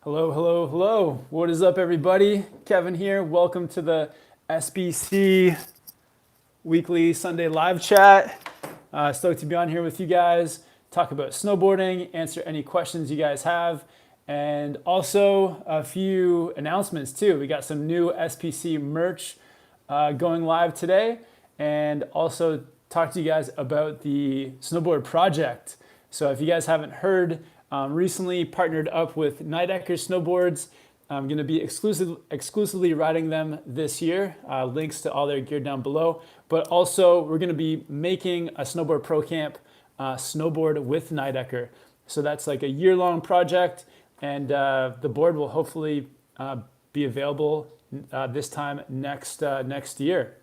Hello, hello, hello. What is up, everybody? Kevin here. Welcome to the SPC weekly Sunday live chat. Stoked to be on here with you guys, talk about snowboarding, answer any questions you guys have, and also a few announcements too. We got some new SPC merch going live today, and also talk to you guys about the snowboard project. So if you guys haven't heard, recently partnered up with Nidecker snowboards. I'm going to be exclusively riding them this year. Links to all their gear down below. But also, we're going to be making a Snowboard Pro Camp snowboard with Nidecker. So that's like a year-long project, and the board will hopefully be available this time next year.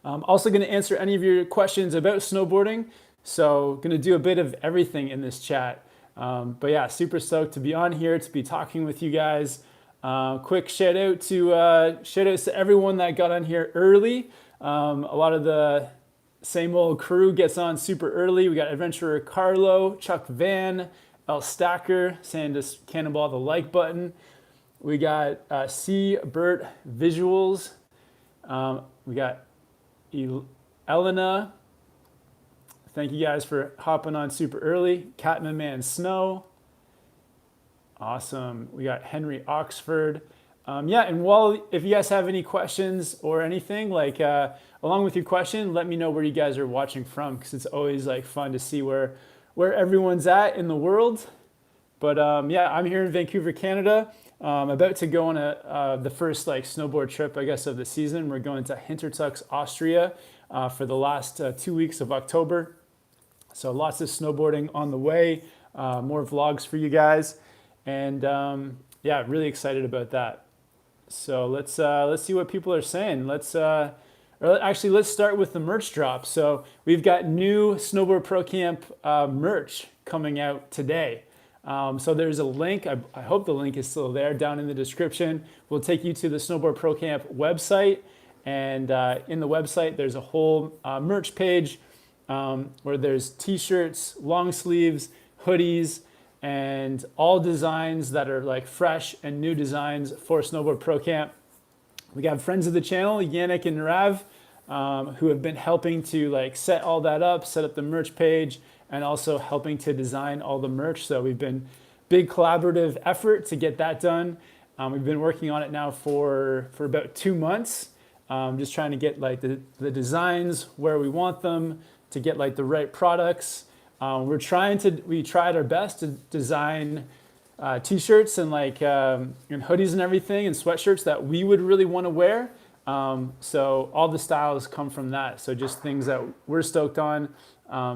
I'm also going to answer any of your questions about snowboarding. So going to do a bit of everything in this chat. But yeah, super stoked to be on here, to be talking with you guys. Quick shout outs to everyone that got on here early. A lot of the same old crew gets on super early. We got adventurer Carlo, Chuck Van, El Stacker saying to cannonball the like button. We got C. Burt Visuals. We got Elena. Thank you guys for hopping on super early. Catman Man Snow. Awesome. We got Henry Oxford. Yeah, and if you guys have any questions or anything, like along with your question, let me know where you guys are watching from, because it's always like fun to see where everyone's at in the world. But yeah, I'm here in Vancouver, Canada. About to go on the first like snowboard trip, I guess, of the season. We're going to Hintertux, Austria for the last 2 weeks of October. So lots of snowboarding on the way, more vlogs for you guys, and yeah, really excited about that. So let's see what people are saying. Let's start with the merch drop. So we've got new Snowboard Pro Camp merch coming out today. So there's a link. I hope the link is still there down in the description. We'll take you to the Snowboard Pro Camp website, and in the website there's a whole merch page. Where there's t-shirts, long sleeves, hoodies, and all designs that are like fresh and new designs for Snowboard Pro Camp. We got friends of the channel, Yannick and Rav, who have been helping to like set all that up, set up the merch page, and also helping to design all the merch. So we've been big collaborative effort to get that done. We've been working on it now for about 2 months, just trying to get like the designs where we want them, to get like the right products. We tried our best to design t-shirts and like and hoodies and everything, and sweatshirts that we would really want to wear. So all the styles come from that. So just things that we're stoked on,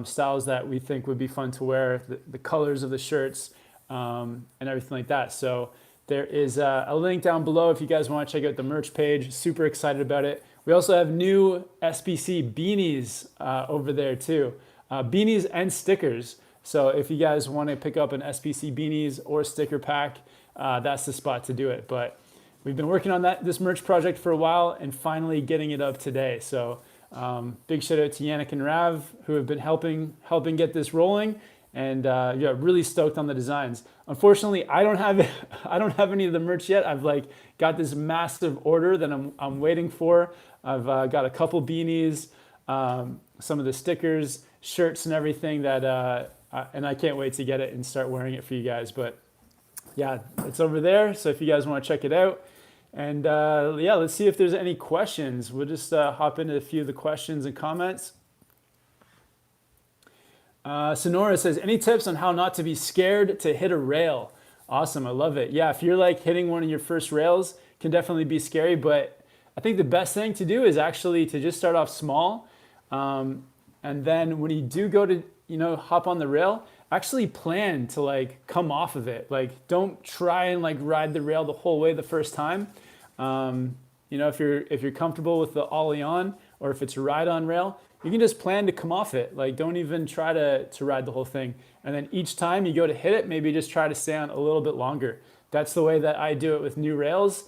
styles that we think would be fun to wear, the colors of the shirts, and everything like that. So there is a link down below if you guys want to check out the merch page. Super excited about it. We also have new SPC beanies over there too. Beanies and stickers. So if you guys want to pick up an SPC beanies or sticker pack, that's the spot to do it. But we've been working on this merch project for a while and finally getting it up today. So big shout out to Yannick and Rav, who have been helping get this rolling. And yeah, really stoked on the designs. Unfortunately, I don't have any of the merch yet. I've like got this massive order that I'm waiting for. I've got a couple beanies, some of the stickers, shirts, and everything that, and I can't wait to get it and start wearing it for you guys. But yeah, it's over there. So if you guys want to check it out, and yeah, let's see if there's any questions. We'll just hop into a few of the questions and comments. Sonora says, any tips on how not to be scared to hit a rail? Awesome, I love it. Yeah, if you're like hitting one of your first rails, can definitely be scary, but I think the best thing to do is actually to just start off small. And then when you do go to, hop on the rail, actually plan to like come off of it. Like don't try and like ride the rail the whole way the first time. If you're comfortable with the ollie on, or if it's a ride on rail, you can just plan to come off it. Like don't even try to ride the whole thing. And then each time you go to hit it, maybe just try to stay on a little bit longer. That's the way that I do it with new rails.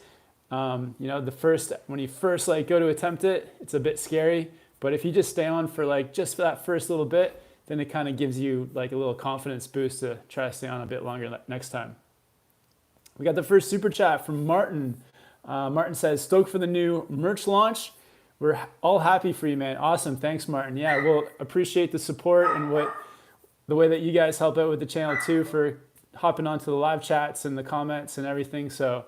When you first like go to attempt it, it's a bit scary. But if you just stay on for like just that first little bit, then it kind of gives you like a little confidence boost to try to stay on a bit longer next time. We got the first super chat from Martin. Martin says, stoked for the new merch launch. We're all happy for you, man. Awesome. Thanks, Martin. Yeah, we'll appreciate the support and the way that you guys help out with the channel too, for hopping onto the live chats and the comments and everything. So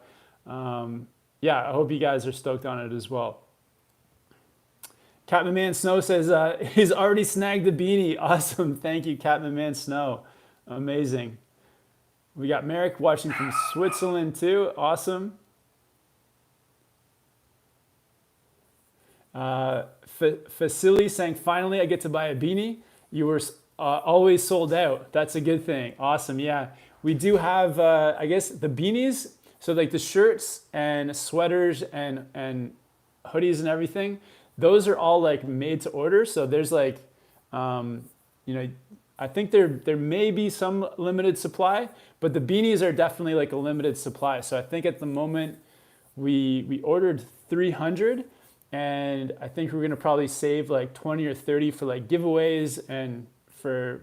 yeah, I hope you guys are stoked on it as well. Captain Man Snow says he's already snagged the beanie. Awesome. Thank you, Captain Man Snow. Amazing. We got Merrick watching from Switzerland too. Awesome. Facili saying, finally I get to buy a beanie. You were always sold out. That's a good thing. Awesome. Yeah, we do have, I guess, the beanies. So like the shirts and sweaters and hoodies and everything, those are all like made to order. So there's like, you know, I think there may be some limited supply, but the beanies are definitely like a limited supply. So I think at the moment we ordered 300, and I think we're gonna probably save like 20 or 30 for like giveaways and for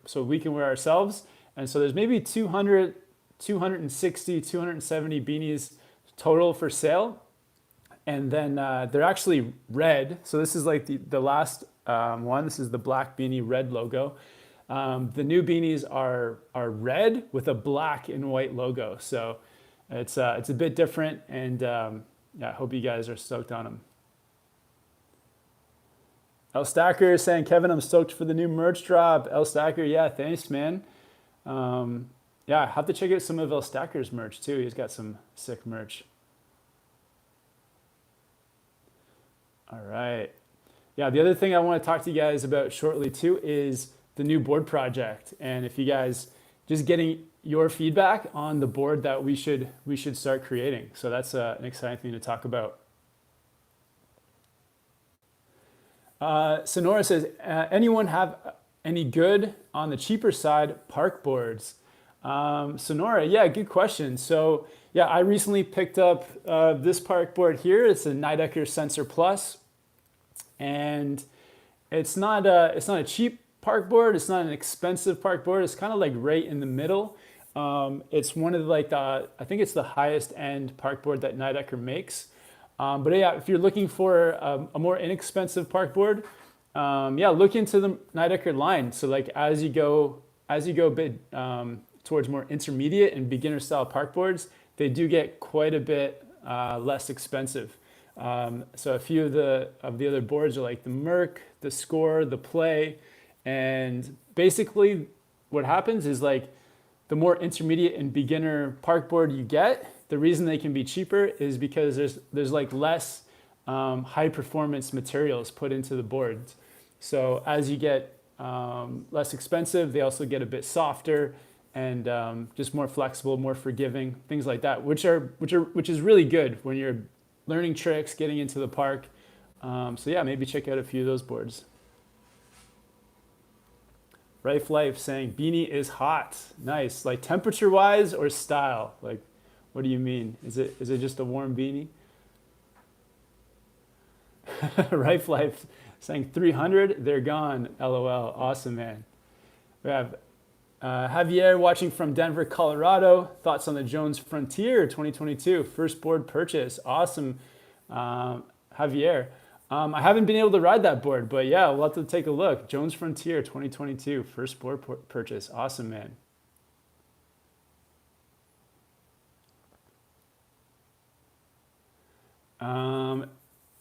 so we can wear ourselves. And so there's maybe 200, 260, 270 beanies total for sale. And then they're actually red. So this is like the last one. This is the black beanie red logo. The new beanies are red with a black and white logo. So it's a bit different, and yeah, I hope you guys are stoked on them. El Stacker is saying, Kevin, I'm stoked for the new merch drop. El Stacker, yeah, thanks, man. Yeah, I have to check out some of El Stacker's merch too. He's got some sick merch. All right. Yeah, the other thing I want to talk to you guys about shortly too is the new board project. And if you guys just getting your feedback on the board that we should start creating. So that's an exciting thing to talk about. Sonora says, anyone have any good on the cheaper side park boards? Sonora, yeah, good question. So yeah, I recently picked up this park board here. It's a Nidecker Sensor Plus, and it's not a cheap park board. It's not an expensive park board. It's kind of like right in the middle. It's one of like I think it's the highest end park board that Nidecker makes. But yeah, if you're looking for a more inexpensive park board, yeah, look into the Nidecker line. So like as you go a bit towards more intermediate and beginner style park boards, they do get quite a bit less expensive. So a few of the other boards are like the Merc, the Score, the Play, and basically what happens is like the more intermediate and beginner park board you get, the reason they can be cheaper is because there's like less high performance materials put into the boards. So as you get less expensive, they also get a bit softer and just more flexible, more forgiving, things like that, which is really good when you're learning tricks, getting into the park. So yeah, maybe check out a few of those boards. Rife Life saying beanie is hot. Nice. Like temperature wise or style? Like, what do you mean? Is it just a warm beanie? Rife Life saying 300, they're gone. LOL. Awesome, man. We have Javier watching from Denver, Colorado. Thoughts on the Jones Frontier 2022 first board purchase? Awesome, Javier. I haven't been able to ride that board, but yeah, we'll have to take a look. Jones Frontier 2022 first board purchase. Awesome, man.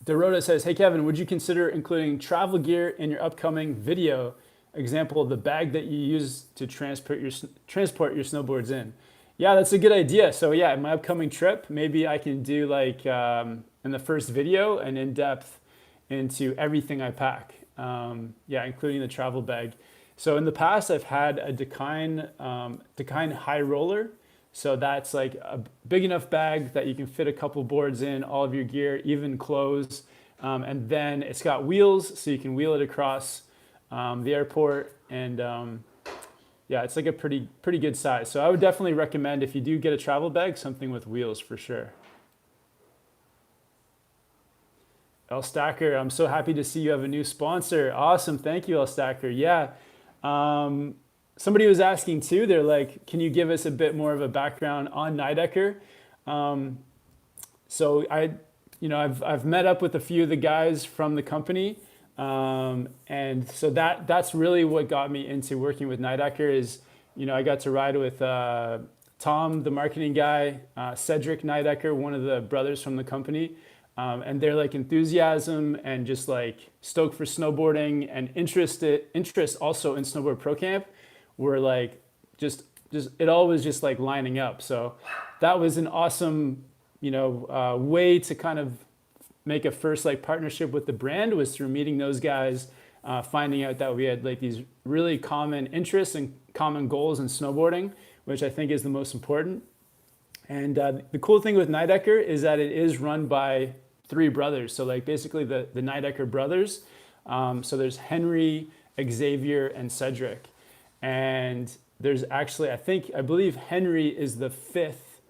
Dorota says, hey Kevin, would you consider including travel gear in your upcoming video? Example of the bag that you use to transport your snowboards in. Yeah, that's a good idea. So yeah, in my upcoming trip, maybe I can do like in the first video an in-depth into everything I pack. Yeah, including the travel bag. So in the past, I've had a Dakine high roller. So that's like a big enough bag that you can fit a couple boards in, all of your gear, even clothes. And then it's got wheels, so you can wheel it across the airport. And yeah, it's like a pretty good size. So I would definitely recommend, if you do get a travel bag, something with wheels for sure. El Stacker, I'm so happy to see you have a new sponsor. Awesome, thank you, El Stacker. Yeah, somebody was asking too. They're like, can you give us a bit more of a background on Nidecker? So I've met up with a few of the guys from the company, and so that's really what got me into working with Nidecker. Is I got to ride with Tom, the marketing guy, Cedric Nidecker, one of the brothers from the company, and their like enthusiasm and just like stoked for snowboarding and interest also in Snowboard Pro Camp were like just it all was just like lining up. So that was an awesome way to kind of make a first like partnership with the brand, was through meeting those guys, finding out that we had like these really common interests and common goals in snowboarding, which I think is the most important. And the cool thing with Nidecker is that it is run by three brothers. So like basically the Nidecker brothers. So there's Henry, Xavier, and Cedric. And there's actually, I believe Henry is the fifth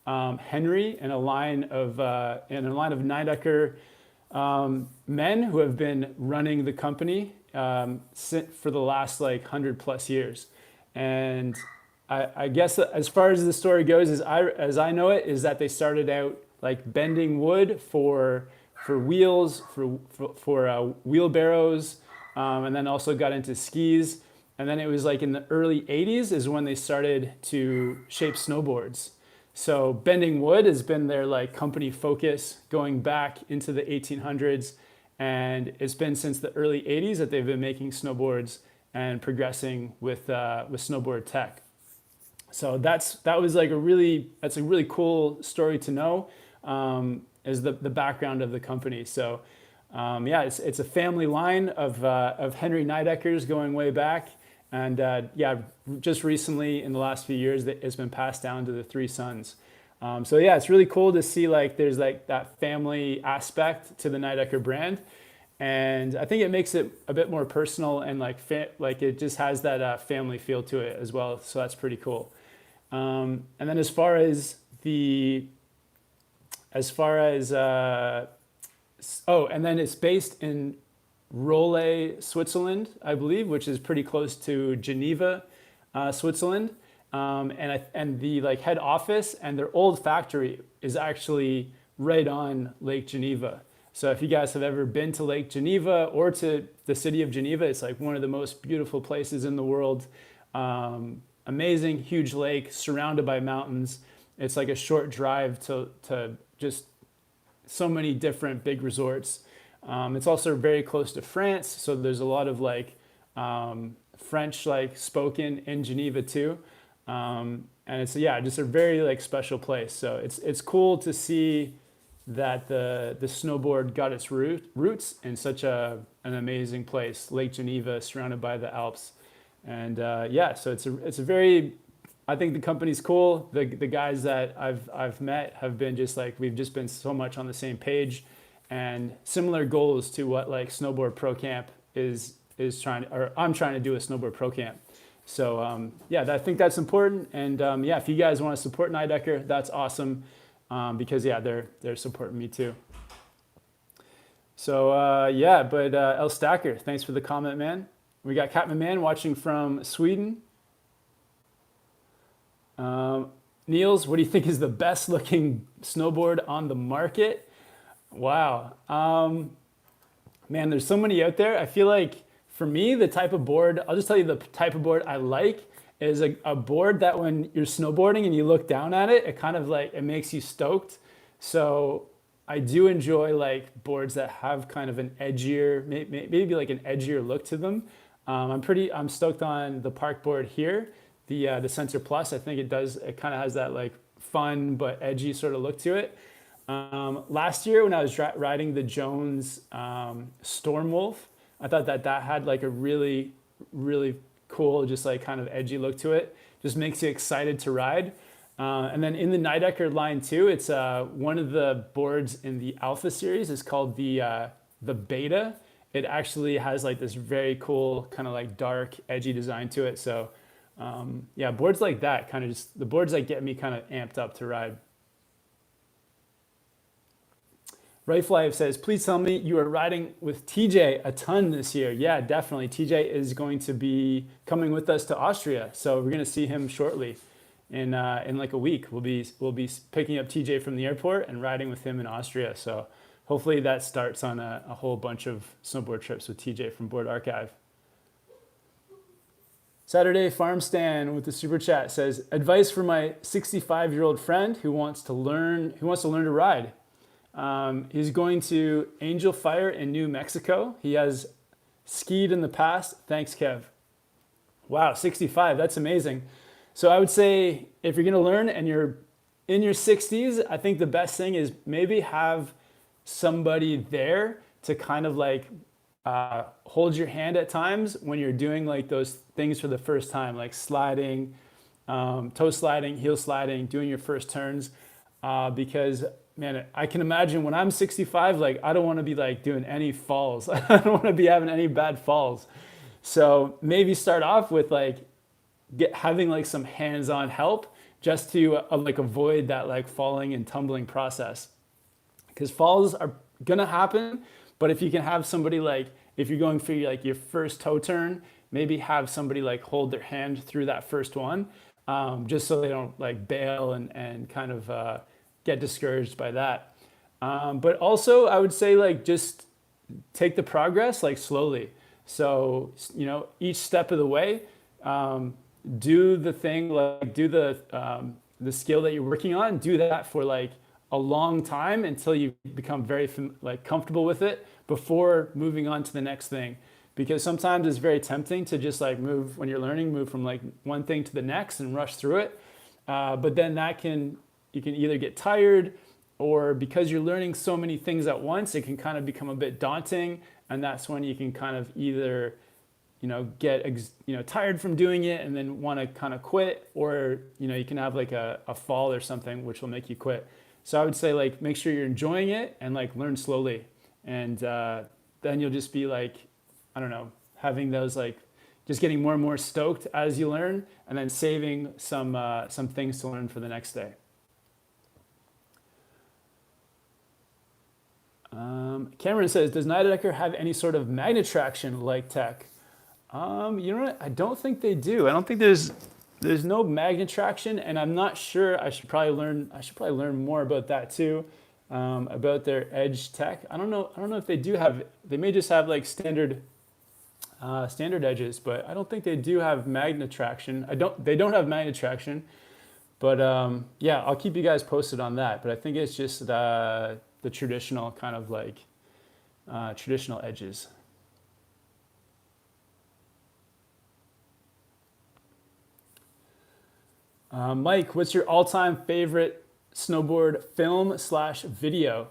Henry in a line of Nidecker men who have been running the company for the last like 100+ years. And I guess as far as the story goes, as I know it, is that they started out like bending wood for wheels, for wheelbarrows, and then also got into skis. And then it was like in the early 80s is when they started to shape snowboards. So bending wood has been their like company focus going back into the 1800s, and it's been since the early 80s that they've been making snowboards and progressing with snowboard tech. So that's a really cool story to know, is the background of the company. So it's a family line of Henry Nideckers going way back. And just recently in the last few years, it's been passed down to the three sons. It's really cool to see like there's like that family aspect to the Nidecker brand. And I think it makes it a bit more personal and like it just has that family feel to it as well. So that's pretty cool. And then as far as and then it's based in Rolle, Switzerland, I believe, which is pretty close to Geneva, Switzerland. And the like head office and their old factory is actually right on Lake Geneva. So if you guys have ever been to Lake Geneva or to the city of Geneva, it's like one of the most beautiful places in the world. Amazing, huge lake surrounded by mountains. It's like a short drive to just so many different big resorts. It's also very close to France, so there's a lot of like French like spoken in Geneva too, and it's just a very like special place. So it's cool to see that the snowboard got its roots in such an amazing place, Lake Geneva, surrounded by the Alps, and so it's a very, I think the company's cool. The guys that I've met have been just like, we've just been so much on the same page. And similar goals to what like Snowboard Pro Camp is I'm trying to do a Snowboard Pro Camp. So I think that's important. And if you guys want to support Nidecker, that's awesome, because they're supporting me too. So El Stacker, thanks for the comment, man. We got Catman Man watching from Sweden. Niels, what do you think is the best looking snowboard on the market? Wow. Man, there's so many out there. I feel like for me, the type of board, I'll just tell you the type of board I like is a board that when you're snowboarding and you look down at it, it kind of like, it makes you stoked. So I do enjoy like boards that have kind of an edgier, maybe like an edgier look to them. I'm stoked on the park board here, the Sensor Plus. I think it kind of has that like fun but edgy sort of look to it. Last year when I was riding the Jones Stormwolf, I thought that had like a really, really cool, just like kind of edgy look to it. Just makes you excited to ride. And then in the Nidecker line too, it's one of the boards in the Alpha series is called the Beta. It actually has like this very cool kind of like dark, edgy design to it. So boards like that kind of just the boards that get me kind of amped up to ride. Right Life says, please tell me you are riding with TJ a ton this year. Yeah, definitely. TJ is going to be coming with us to Austria, so we're going to see him shortly. In like a week, we'll be picking up TJ from the airport and riding with him in Austria. So hopefully that starts on a whole bunch of snowboard trips with TJ from Board Archive. Saturday Farm Stand with the super chat says, advice for my 65-year-old friend who wants to learn to ride. He's going to Angel Fire in New Mexico. He has skied in the past. Thanks, Kev. Wow, 65, that's amazing. So I would say if you're going to learn and you're in your 60s, I think the best thing is maybe have somebody there to kind of like hold your hand at times when you're doing like those things for the first time, like sliding, toe sliding, heel sliding, doing your first turns, because man, I can imagine when I'm 65, like I don't want to be like doing any falls. I don't want to be having any bad falls. So maybe start off with like having like some hands-on help just to like avoid that like falling and tumbling process. Because falls are gonna happen, but if you can have somebody like, if you're going for like your first toe turn, maybe have somebody like hold their hand through that first one, just so they don't like bail and kind of get discouraged by that. But also I would say like just take the progress like slowly. So, you know, each step of the way, do the thing, like do the skill that you're working on, do that for like a long time until you become very like comfortable with it before moving on to the next thing. Because sometimes it's very tempting to just like move, when you're learning, move from like one thing to the next and rush through it. But then you can either get tired, or because you're learning so many things at once, it can kind of become a bit daunting. And that's when you can kind of either, you know, get tired from doing it and then want to kind of quit, or, you know, you can have like a fall or something which will make you quit. So I would say like make sure you're enjoying it and like learn slowly, and then you'll just be like, I don't know, having those like just getting more and more stoked as you learn, and then saving some things to learn for the next day. Cameron says, does Nidecker have any sort of magnet traction like tech? You know what? I don't think they do. I don't think there's no magnet traction, and I'm not sure. I should probably learn more about that too, about their edge tech. I don't know if they do have. They may just have like standard edges, but I don't think they do have magnet traction. They don't have magnet traction, but yeah, I'll keep you guys posted on that. But I think it's just the traditional kind of like traditional edges. Mike, what's your all-time favorite snowboard film / video?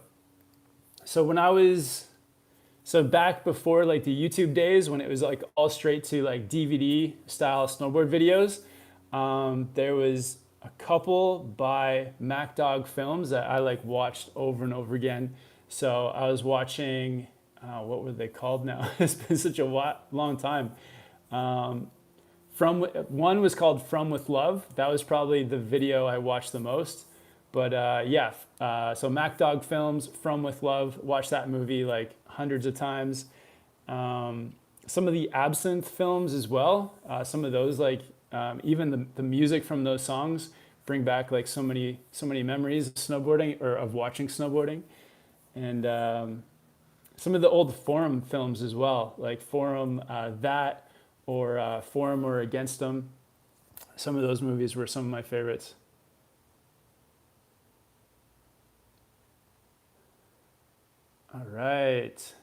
So back before like the YouTube days, when it was like all straight to like DVD style snowboard videos, there was a couple by MacDog Films that I like watched over and over again. So I was watching, what were they called now? It's been such a long time. One was called From With Love. That was probably the video I watched the most. But yeah, so MacDog Films, From With Love, watched that movie like hundreds of times. Some of the Absinthe films as well. Some of those, like even the music from those songs bring back like so many memories of snowboarding, or of watching snowboarding. And some of the old Forum films as well, like Forum, that, or For 'em or Against 'em. Some of those movies were some of my favorites. All right.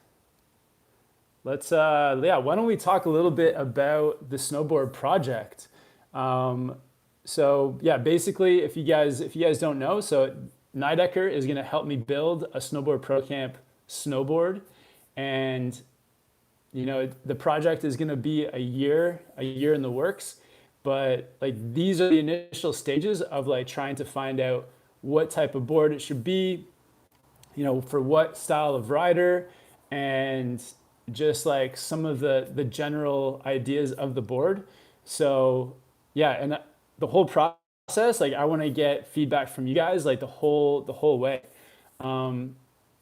Let's, yeah, why don't we talk a little bit about the snowboard project? So yeah, basically, if you guys don't know, so Nidecker is going to help me build a Snowboard Pro Camp snowboard, and you know, the project is going to be a year in the works, but like these are the initial stages of like trying to find out what type of board it should be, you know, for what style of rider, and just like some of the general ideas of the board. So yeah, and the whole process, like I want to get feedback from you guys like the whole way.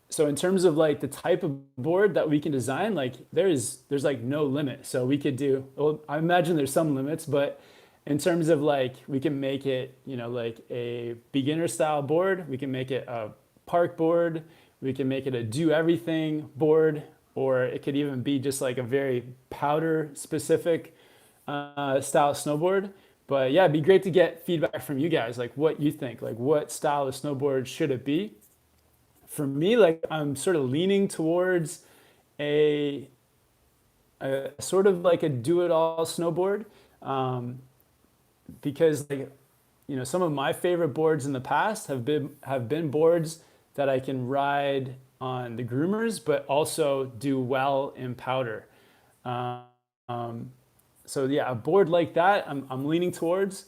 so in terms of like the type of board that we can design, like there's like no limit. So we could do, well, I imagine there's some limits, but in terms of like we can make it, you know, like a beginner style board, we can make it a park board, we can make it a do everything board, or it could even be just like a very powder specific style snowboard. But yeah, it'd be great to get feedback from you guys, like what you think, like what style of snowboard should it be? For me, like I'm sort of leaning towards a, a sort of like a do-it-all snowboard, um, because like you know some of my favorite boards in the past have been boards that I can ride on the groomers, but also do well in powder. Um, so yeah, a board like that I'm leaning towards,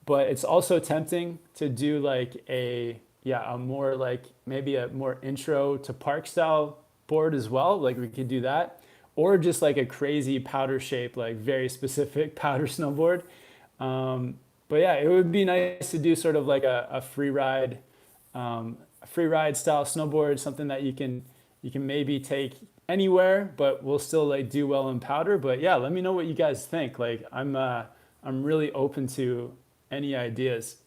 but it's also tempting to do like a more like maybe a more intro to park style board as well. Like we could do that, or just like a crazy powder shape, like very specific powder snowboard. Um, but yeah, it would be nice to do sort of like a free ride style snowboard, something that you can maybe take anywhere, but will still like do well in powder. But yeah, let me know what you guys think. Like I'm really open to any ideas.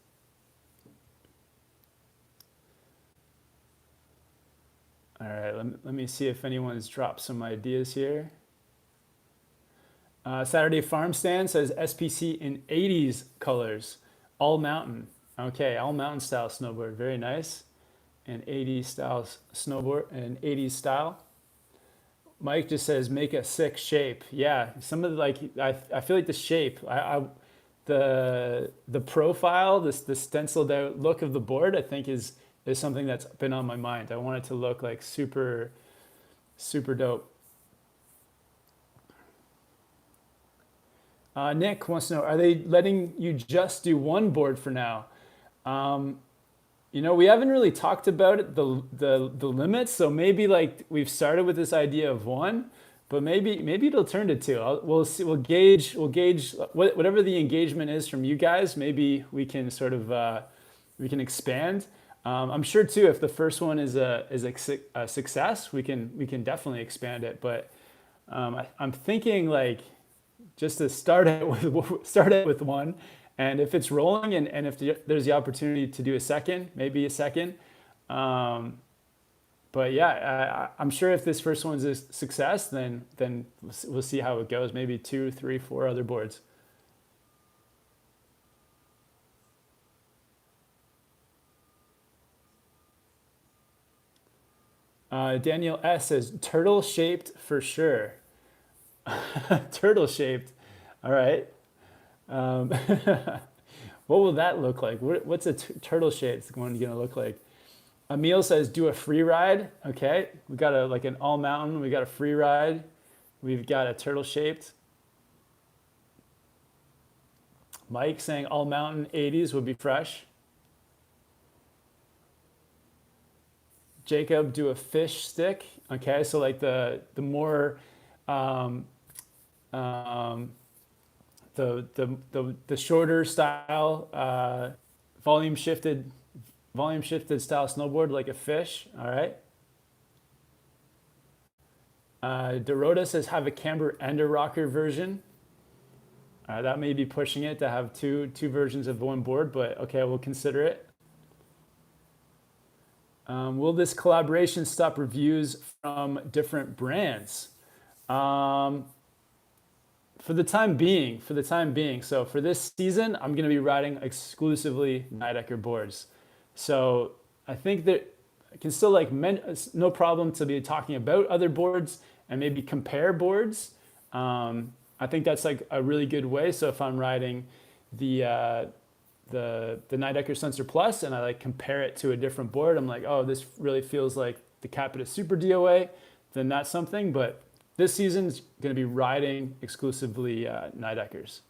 All right, let me see if anyone's dropped some ideas here. Saturday Farm Stand says SPC in 80s colors, all mountain. Okay, all mountain style snowboard, very nice. And 80s style snowboard and 80s style. Mike just says make a sick shape. Yeah, some of the, like I feel like the shape, the profile, the stenciled out look of the board, I think is something that's been on my mind. I want it to look like super dope. Nick wants to know, are they letting you just do one board for now? Um, You know, we haven't really talked about it, the limits. So maybe like we've started with this idea of one, but maybe it'll turn to two. We'll see. We'll gauge whatever the engagement is from you guys. Maybe we can sort of we can expand. I'm sure too if the first one is a success, we can definitely expand it. But I'm thinking like just to start it with one, and if it's rolling and if there's the opportunity to do a second, maybe a second. Um, but yeah, I'm sure if this first one's a success, then we'll see how it goes. Maybe two, three, four other boards. Daniel S says turtle shaped for sure. Turtle shaped. All right. Um, what will that look like? What's a turtle shaped one gonna look like? Emil says do a free ride. Okay, we got a like an all mountain. We got a free ride. We've got a turtle shaped. Mike saying all mountain 80s would be fresh. Jacob do a fish stick. Okay, so like the more um, um, the shorter style volume shifted volume shifted style snowboard like a fish. All right. Dorota says have a camber and a rocker version. That may be pushing it to have two versions of one board, but okay, we'll consider it. Will this collaboration stop reviews from different brands? Um, for the time being, So for this season, I'm going to be riding exclusively Nidecker boards. So I think that I can still it's no problem to be talking about other boards and maybe compare boards. I think that's like a really good way. So if I'm riding the the Nidecker Sensor Plus and I like compare it to a different board, I'm like, oh, this really feels like the Capita Super DOA, then that's something. But this season's going to be riding exclusively Nideckers.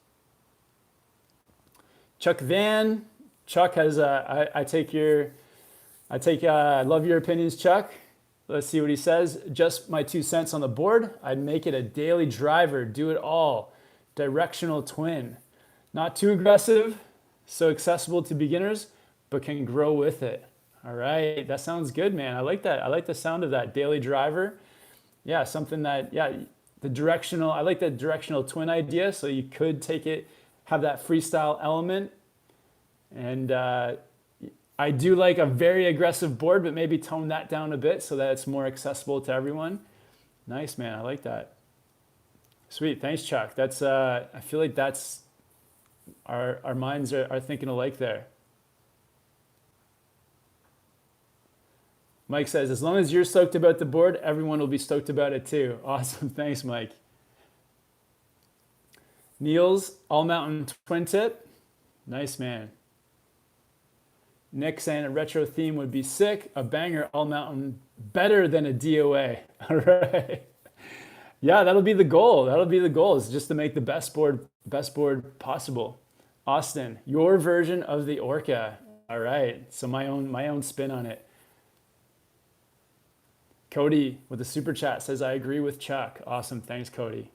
Chuck Van, Chuck has I love your opinions, Chuck. Let's see what he says. Just my 2 cents on the board. I'd make it a daily driver, do it all. Directional twin. Not too aggressive, so accessible to beginners, but can grow with it. All right, that sounds good, man. I like that. I like the sound of that daily driver. Yeah, something that, yeah, the directional, I like the directional twin idea. So you could take it, have that freestyle element. And I do like a very aggressive board, but maybe tone that down a bit so that it's more accessible to everyone. Nice, man. I like that. Sweet. Thanks, Chuck. That's, I feel like that's, our minds are thinking alike there. Mike says, as long as you're stoked about the board, everyone will be stoked about it too. Awesome. Thanks, Mike. Niels, all mountain twin tip. Nice, man. Nick saying a retro theme would be sick. A banger all mountain better than a DOA. All right. Yeah, that'll be the goal. That'll be the goal, is just to make the best board possible. Austin, your version of the Orca. All right. So my own spin on it. Cody with a super chat says, I agree with Chuck. Awesome. Thanks, Cody.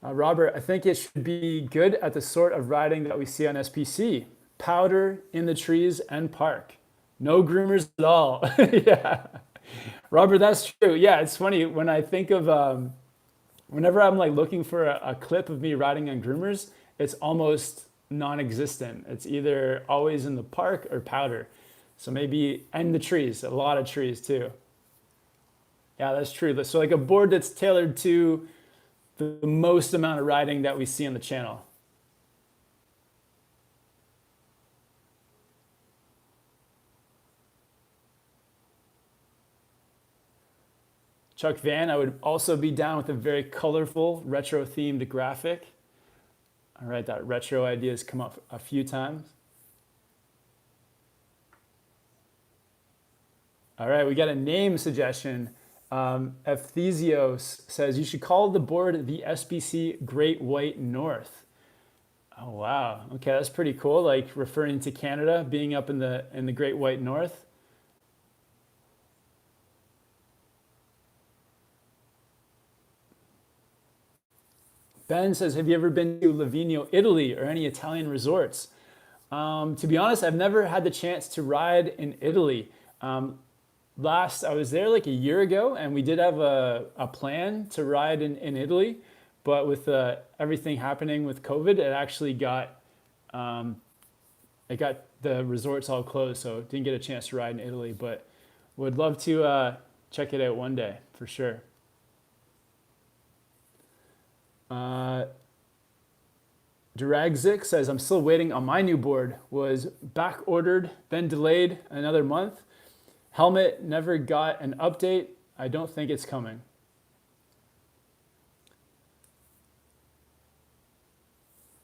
Robert, I think it should be good at the sort of riding that we see on SPC. Powder in the trees and park. No groomers at all. Yeah. Robert, that's true. Yeah, it's funny. When I think of, whenever I'm like looking for a clip of me riding on groomers, it's almost non-existent. It's either always in the park or powder. So maybe, and the trees, a lot of trees too. Yeah, that's true. So like a board that's tailored to the most amount of riding that we see on the channel. Chuck Van, I would also be down with a very colorful retro themed graphic. All right, that retro idea has come up a few times. All right, we got a name suggestion. Epthesios says you should call the board the SPC Great White North. Oh wow, okay, that's pretty cool. Like referring to Canada being up in the Great White North. Ben says, have you ever been to Livigno, Italy, or any Italian resorts? To be honest, I've never had the chance to ride in Italy. I was there like a year ago, and we did have a plan to ride in Italy, but with everything happening with COVID, it actually got the resorts all closed, so didn't get a chance to ride in Italy, but would love to check it out one day for sure. Duragzik says, I'm still waiting on my new board. Was back ordered, then delayed another month. Helmet never got an update. I don't think it's coming.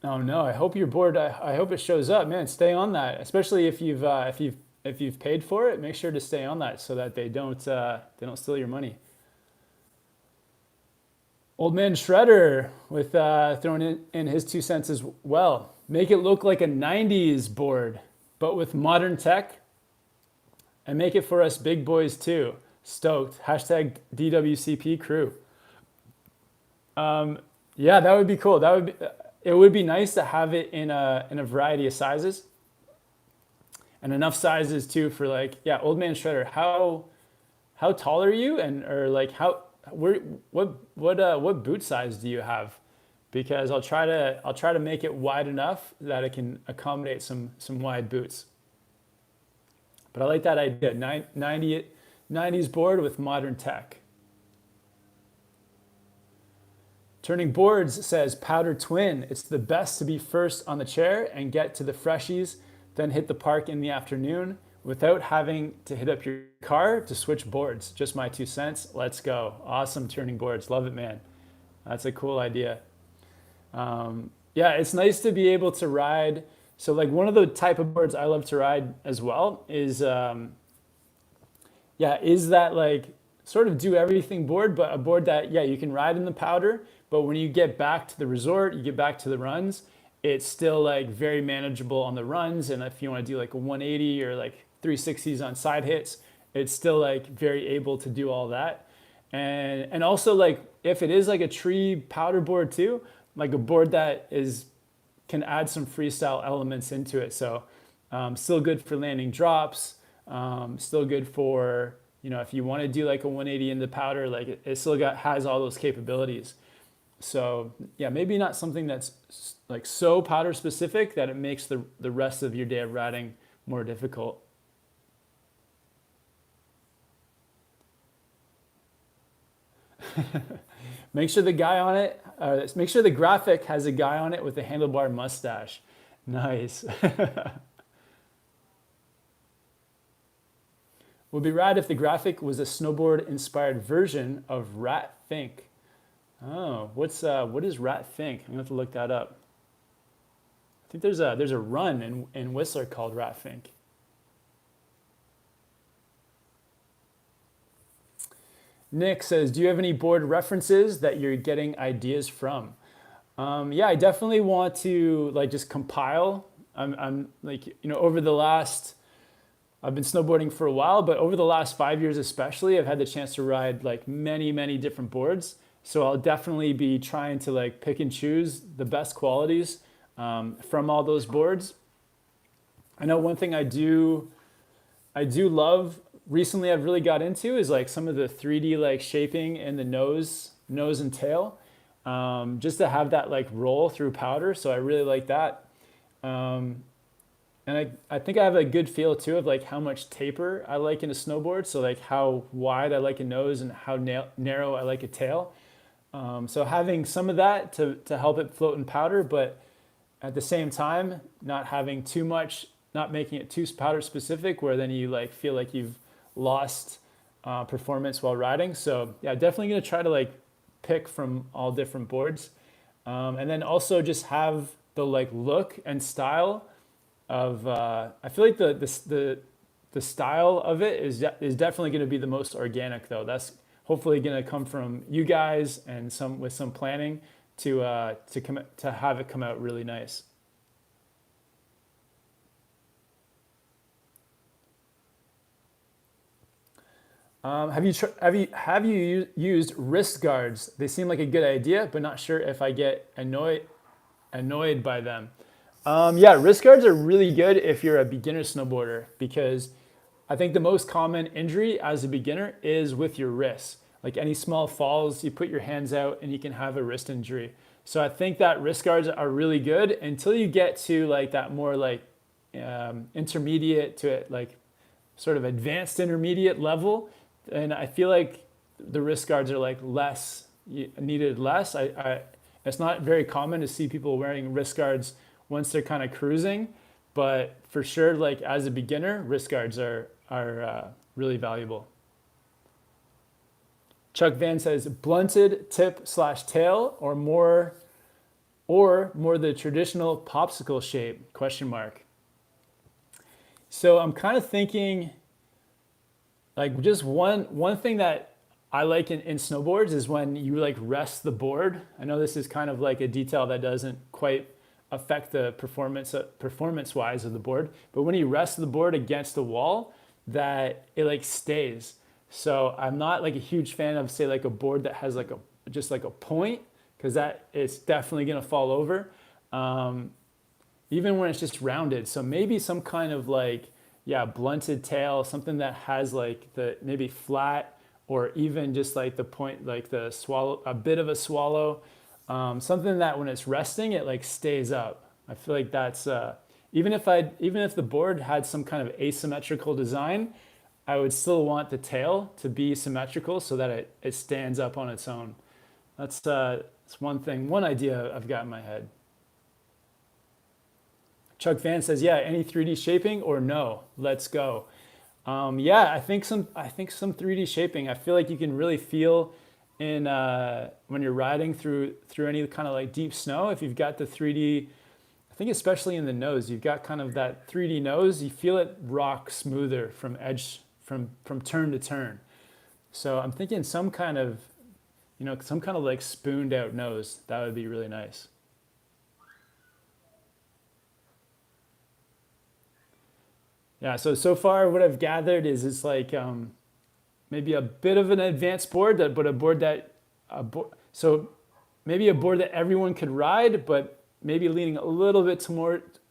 Oh no, I hope your board, I hope it shows up, man. Stay on that, especially if you've paid for it. Make sure to stay on that so that they don't steal your money. Old Man Shredder with throwing in his 2 cents as well. Make it look like a 90s board, but with modern tech. And make it for us big boys too. Stoked. Hashtag DWCP crew. Yeah, that would be cool. It would be nice to have it in a variety of sizes. And enough sizes too for like, yeah, Old Man Shredder, how tall are you? Or like what boot size do you have? Because I'll try to make it wide enough that it can accommodate some wide boots. But I like that idea, 90s board with modern tech. Turning Boards says, powder twin. It's the best to be first on the chair and get to the freshies, then hit the park in the afternoon without having to hit up your car to switch boards. Just my 2 cents. Let's go. Awesome, Turning Boards. Love it, man. That's a cool idea. Yeah, it's nice to be able to ride. So like one of the type of boards I love to ride as well is, is that like sort of do everything board, but a board that, yeah, you can ride in the powder, but when you get back to the resort, you get back to the runs, it's still like very manageable on the runs. And if you want to do like a 180 or like 360s on side hits, it's still like very able to do all that. And also like if it is like a tree powder board too, like a board that can add some freestyle elements into it. So Still good for landing drops. Still good for, if you want to do like a 180 in the powder, like it still has all those capabilities. So yeah, maybe not something that's like so powder specific that it makes the rest of your day of riding more difficult. Make sure the guy on it, make sure the graphic has a guy on it with a handlebar mustache. Nice. Would be rad if the graphic was a snowboard inspired version of Rat Think. Oh, what is Rat Think? I'm gonna have to look that up. I think there's a run in Whistler called Rat Think. Nick says, do you have any board references that you're getting ideas from? Yeah, I definitely want to like just compile. I'm like, over the last, I've been snowboarding for a while, but over the last 5 years especially, I've had the chance to ride like many different boards. So I'll definitely be trying to like pick and choose the best qualities from all those boards. I know one thing I do love recently I've really got into is like some of the 3D like shaping in the nose and tail, just to have that like roll through powder. So I really like that. And I think I have a good feel too of like how much taper I like in a snowboard. So like how wide I like a nose and how narrow I like a tail. So having some of that to help it float in powder, but at the same time, not having too much, not making it too powder specific where then you like feel like you've lost performance while riding. So yeah, definitely gonna try to like pick from all different boards. And then also just have the like look and style of, I feel like the style of it is definitely gonna be the most organic though. That's hopefully gonna come from you guys and with some planning to have it come out really nice. Have you used wrist guards? They seem like a good idea, but not sure if I get annoyed by them. Yeah, wrist guards are really good if you're a beginner snowboarder because I think the most common injury as a beginner is with your wrists. Like any small falls, you put your hands out and you can have a wrist injury. So I think that wrist guards are really good until you get to like that more like intermediate to like sort of advanced intermediate level. And I feel like the wrist guards are like needed less. It's not very common to see people wearing wrist guards once they're kind of cruising, but for sure, like as a beginner, wrist guards are really valuable. Chuck Van says blunted tip/tail or more the traditional popsicle shape ? So I'm kind of thinking like just one thing that I like in snowboards is when you like rest the board. I know this is kind of like a detail that doesn't quite affect the performance wise of the board, but when you rest the board against the wall, that it like stays. So I'm not like a huge fan of say like a board that has like just like a point, because that it's definitely gonna fall over, even when it's just rounded. So maybe some kind of like blunted tail, something that has like the maybe flat or even just like the point, like the swallow, a bit of a swallow, something that when it's resting, it like stays up. I feel like that's even if the board had some kind of asymmetrical design, I would still want the tail to be symmetrical so that it stands up on its own. That's one idea I've got in my head. Chuck Van says, yeah, any 3D shaping or no? Let's go. Yeah, I think some 3D shaping. I feel like you can really feel in when you're riding through any kind of like deep snow. If you've got the 3D, I think especially in the nose, you've got kind of that 3D nose. You feel it rock smoother from turn to turn. So I'm thinking some kind of like spooned out nose. That would be really nice. Yeah, so far what I've gathered is it's like maybe a bit of an advanced board, so maybe a board that everyone could ride, but maybe leaning a little bit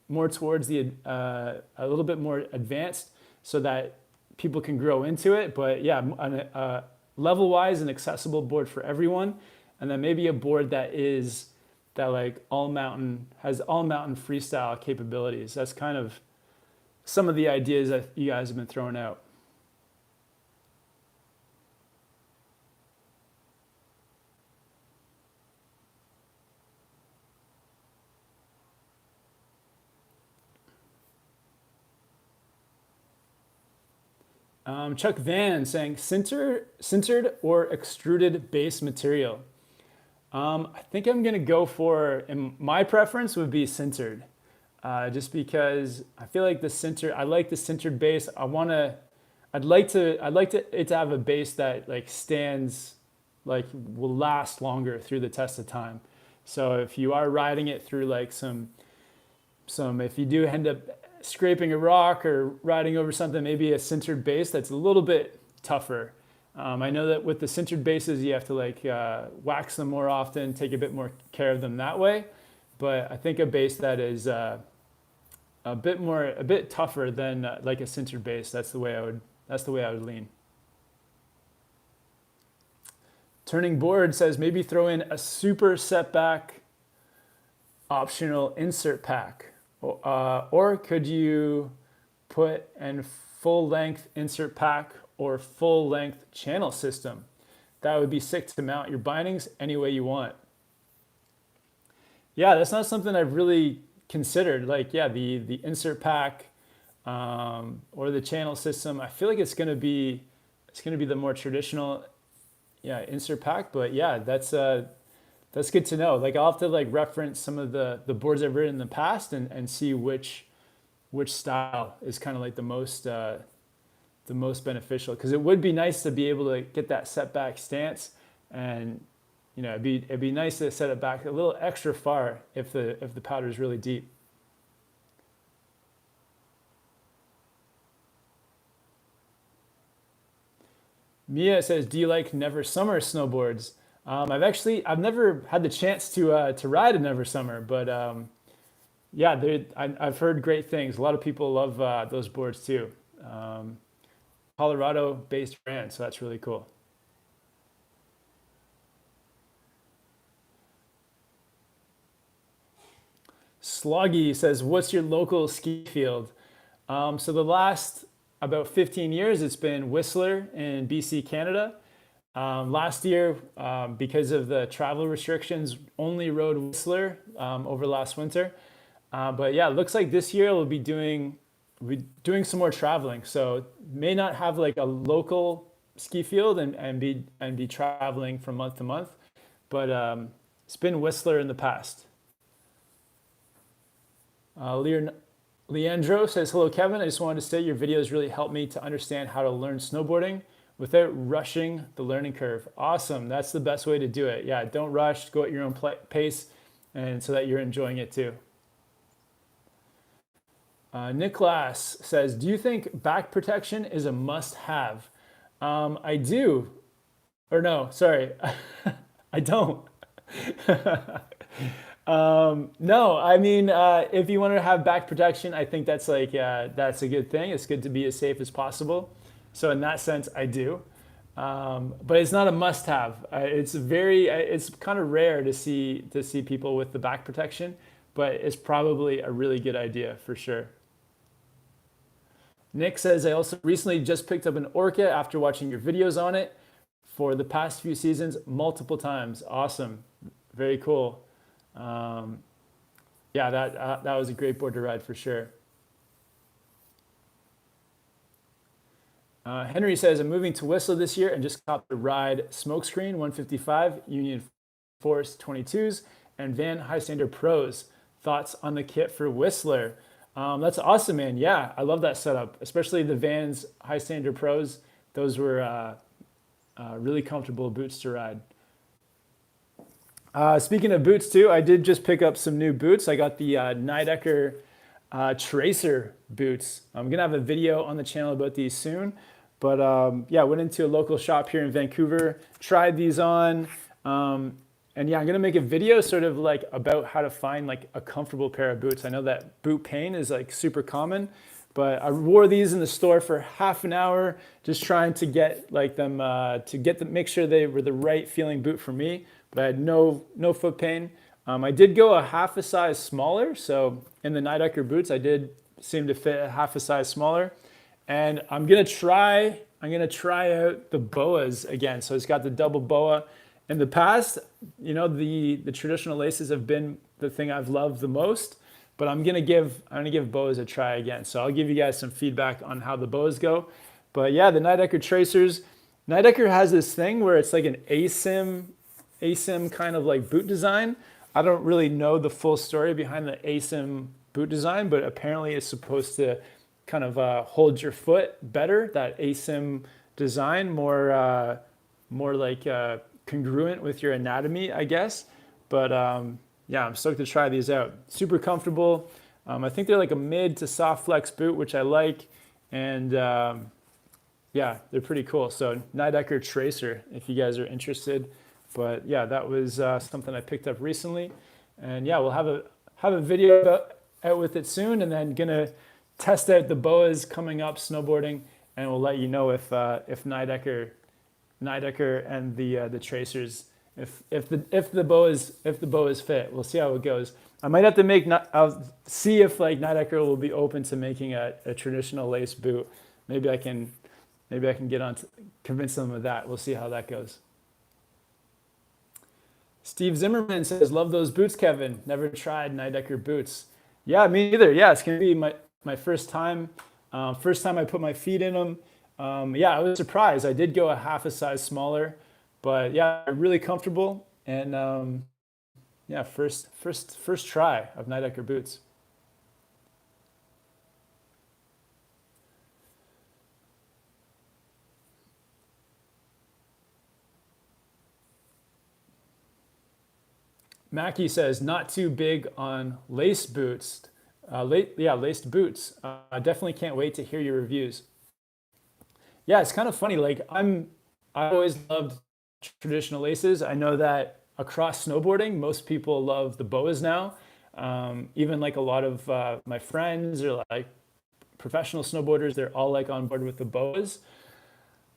more towards the a little bit more advanced so that people can grow into it. But yeah, level wise, an accessible board for everyone, and then maybe a board that is that like all mountain has all mountain freestyle capabilities. That's kind of some of the ideas that you guys have been throwing out. Chuck Van saying sintered or extruded base material. I think I'm gonna go for, and my preference would be sintered, just because I feel like I like the sintered base. I'd like it to have a base that like stands, like will last longer through the test of time. So if you are riding it through like if you do end up scraping a rock or riding over something, maybe a sintered base that's a little bit tougher. I know that with the sintered bases, you have to like wax them more often, take a bit more care of them that way. But I think a base that is a bit tougher than like a sintered base. That's the way I would lean. Turning Board says maybe throw in a super setback optional insert pack. Or could you put in full length insert pack or full length channel system? That would be sick to mount your bindings any way you want. Yeah, that's not something I've really considered. Like, yeah, the insert pack or the channel system. I feel like it's gonna be the more traditional, yeah, insert pack. But yeah, that's good to know. Like I'll have to like reference some of the boards I've ridden in the past and see which style is kind of like the most beneficial. Because it would be nice to be able to get that setback stance, and you know it'd be nice to set it back a little extra far if the powder is really deep. Mia says, "Do you like Never Summer snowboards?" I've never had the chance to ride a Never Summer, but yeah, I've heard great things. A lot of people love those boards too. Colorado-based brand, so that's really cool. Sloggy says, "What's your local ski field?" So the last about 15 years, it's been Whistler in BC, Canada. Last year, because of the travel restrictions, only rode Whistler over last winter. But yeah, it looks like this year we'll be doing some more traveling. So may not have like a local ski field and be traveling from month to month, but it's been Whistler in the past. Leandro says, "Hello, Kevin. I just wanted to say your videos really helped me to understand how to learn snowboarding without rushing the learning curve." Awesome. That's the best way to do it. Yeah, don't rush. Go at your own pace, and so that you're enjoying it too. Nicholas says, "Do you think back protection is a must-have?" I do. Or no, sorry. I don't. No, I mean, if you want to have back protection, I think that's like, that's a good thing. It's good to be as safe as possible. So in that sense, I do. But it's not a must-have. It's kind of rare to see people with the back protection, but it's probably a really good idea for sure. Nick says, "I also recently just picked up an Orca after watching your videos on it for the past few seasons multiple times." Awesome. Very cool. Yeah, that was a great board to ride for sure. Henry says, "I'm moving to Whistler this year and just got to ride Smokescreen 155, Union Force 22s, and Van High Standard Pros. Thoughts on the kit for Whistler?" That's awesome, man. Yeah, I love that setup, especially the Vans High Standard Pros. Those were really comfortable boots to ride. Speaking of boots too, I did just pick up some new boots. I got the Nidecker Tracer boots. I'm gonna have a video on the channel about these soon. But yeah, went into a local shop here in Vancouver, tried these on. And yeah, I'm gonna make a video sort of like about how to find like a comfortable pair of boots. I know that boot pain is like super common, but I wore these in the store for half an hour, just trying to get like them make sure they were the right feeling boot for me. But I had no foot pain. I did go a half a size smaller, so in the Nidecker boots, I did seem to fit a half a size smaller. And I'm gonna try out the boas again. So it's got the double boa. In the past, you know, the traditional laces have been the thing I've loved the most, but I'm gonna give boas a try again. So I'll give you guys some feedback on how the boas go. But yeah, the Nidecker tracers. Nidecker has this thing where it's like an ASIM kind of like boot design. I don't really know the full story behind the ASIM boot design, but apparently it's supposed to kind of hold your foot better. That ASIM design, more like congruent with your anatomy, I guess. But yeah, I'm stoked to try these out. Super comfortable. I think they're like a mid to soft flex boot, which I like. And yeah, they're pretty cool. So Nidecker Tracer, if you guys are interested. But yeah, that was something I picked up recently. And yeah, we'll have a video out with it soon, and then gonna test out the boas coming up snowboarding, and we'll let you know if Nidecker and the tracers, if the boas fit. We'll see how it goes. I might have to I'll see if like Nidecker will be open to making a traditional lace boot. Maybe I can get on to convince them of that. We'll see how that goes. Steve Zimmerman says, love those boots, Kevin. Never tried Nidecker boots. Yeah, me neither. Yeah, it's gonna be my first time. First time I put my feet in them. Yeah, I was surprised. I did go a half a size smaller, but yeah, really comfortable. And yeah, first try of Nidecker boots. Mackie says, not too big on lace boots. Laced boots. I definitely can't wait to hear your reviews. Yeah, it's kind of funny. Like I always loved traditional laces. I know that across snowboarding, most people love the boas now. Even like a lot of my friends or like professional snowboarders, they're all like on board with the boas.